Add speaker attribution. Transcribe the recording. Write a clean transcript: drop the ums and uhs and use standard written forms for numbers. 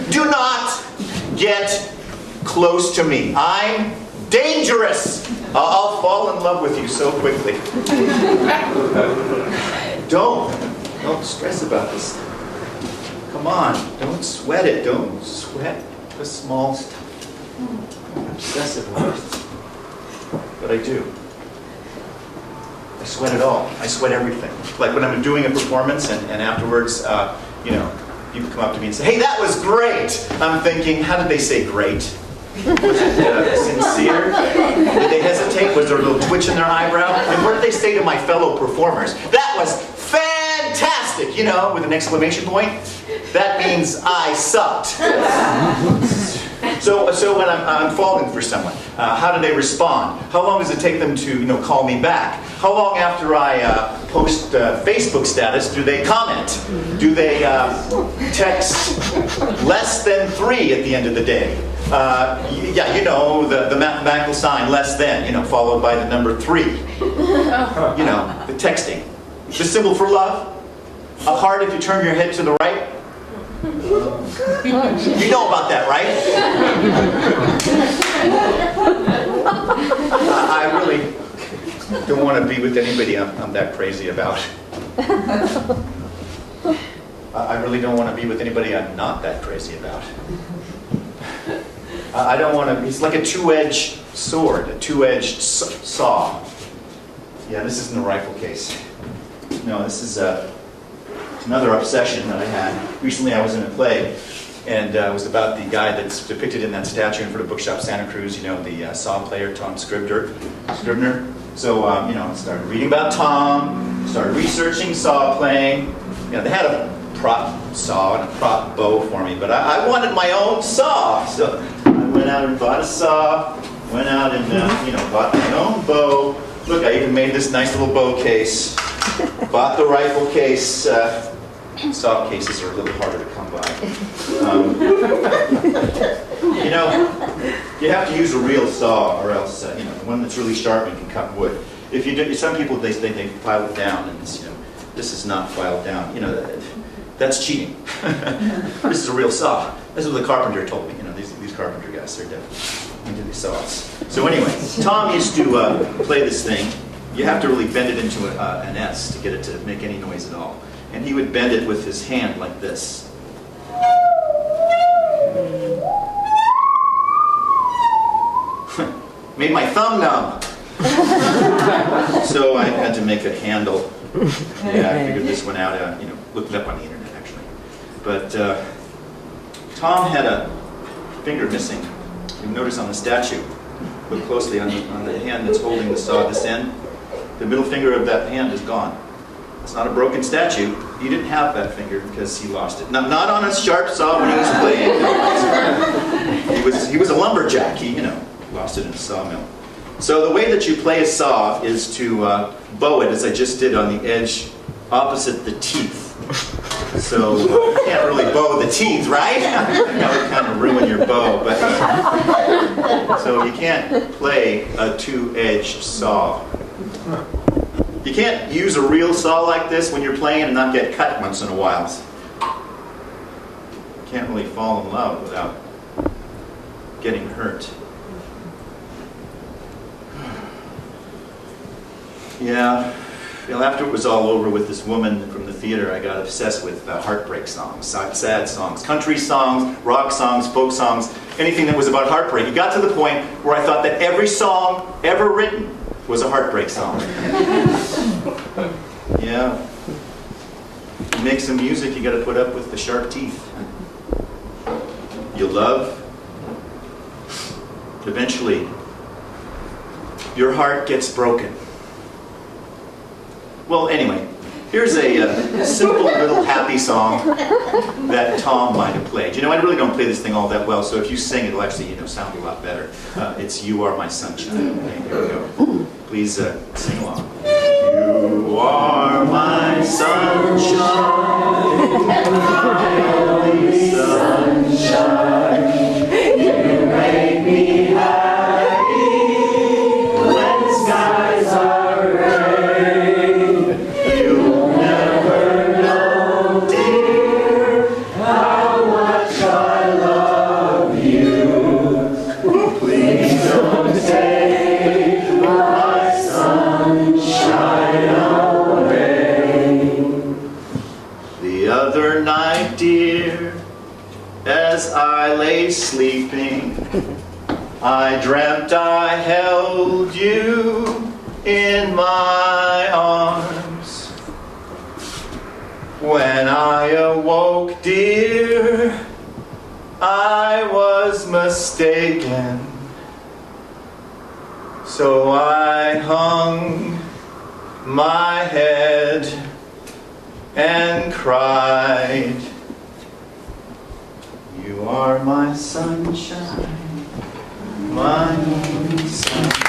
Speaker 1: Do not get close to me. I'm dangerous. I'll fall in love with you so quickly. Don't stress about this. Come on, don't sweat it. Don't sweat the small stuff. I'm obsessive about it. But I do. I sweat it all. I sweat everything. Like when I'm doing a performance and afterwards, you know, people come up to me and say, hey, that was great. I'm thinking, how did they say great? Was it sincere? Did they hesitate? Was there a little twitch in their eyebrow? And what did they say to my fellow performers? That was fantastic, you know, with an exclamation point. That means I sucked. So when I'm falling for someone, how do they respond? How long does it take them to, you know, call me back? How long after I post Facebook status do they comment? Do they text less than 3 at the end of the day? Yeah, you know, the mathematical sign less than, you know, followed by the number 3. You know, the texting. The symbol for love. A heart if you turn your head to the right. You know about that, right? I really don't want to be with anybody I'm that crazy about. I really don't want to be with anybody I'm not that crazy about. I don't want to. It's like a two-edged sword, a two-edged saw. Yeah, this isn't a rifle case. No, this is another obsession that I had. Recently I was in a play, and it was about the guy that's depicted in that statue in front of Bookshop Santa Cruz, you know, the saw player, Tom Scribner. So, you know, I started reading about Tom, started researching saw playing. You know, they had a prop saw and a prop bow for me, but I wanted my own saw. So I went out and bought a saw, went out and, you know, bought my own bow. Look, I even made this nice little bow case. Bought the rifle case. Saw cases are a little harder to come by. You know, you have to use a real saw, or else, you know, one that's really sharp and can cut wood. If you do, some people they file it down, and it's, you know, this is not filed down. You know, that's cheating. This is a real saw. This is what the carpenter told me. You know, these carpenter guys, they're definitely into these saws. So anyway, Tom used to play this thing. You have to really bend it into an S to get it to make any noise at all. And he would bend it with his hand like this. Made my thumb numb. So I had to make a handle. Yeah, I figured this one out, you know, looked it up on the internet actually. But Tom had a finger missing. You notice on the statue, look closely on the hand that's holding the saw at this end. The middle finger of that hand is gone. It's not a broken statue. He didn't have that finger because he lost it. Not on a sharp saw when he was playing. He was a lumberjack. He, you know, lost it in a sawmill. So the way that you play a saw is to bow it, as I just did on the edge opposite the teeth. So you can't really bow the teeth, right? That would kind of ruin your bow. But so you can't play a two-edged saw. You can't use a real saw like this when you're playing and not get cut once in a while. You can't really fall in love without getting hurt. Yeah. Well, after it was all over with this woman from the theater, I got obsessed with heartbreak songs, sad songs, country songs, rock songs, folk songs, anything that was about heartbreak. It got to the point where I thought that every song ever written was a heartbreak song. Yeah. You make some music, you got to put up with the sharp teeth. You love. Eventually, your heart gets broken. Well, anyway, here's a simple little happy song that Tom might have played. You know, I really don't play this thing all that well, so if you sing, it'll actually, you know, sound a lot better. It's "You Are My Sunshine." Okay, here we go. Please sing along. You are my sunshine, my only sunshine. You make me happy when skies are gray. You'll never know, dear, how much other night, dear, as I lay sleeping, I dreamt I held you in my arms. When I awoke, dear, I was mistaken. So I hung my head and cried. You are my sunshine, my sunshine.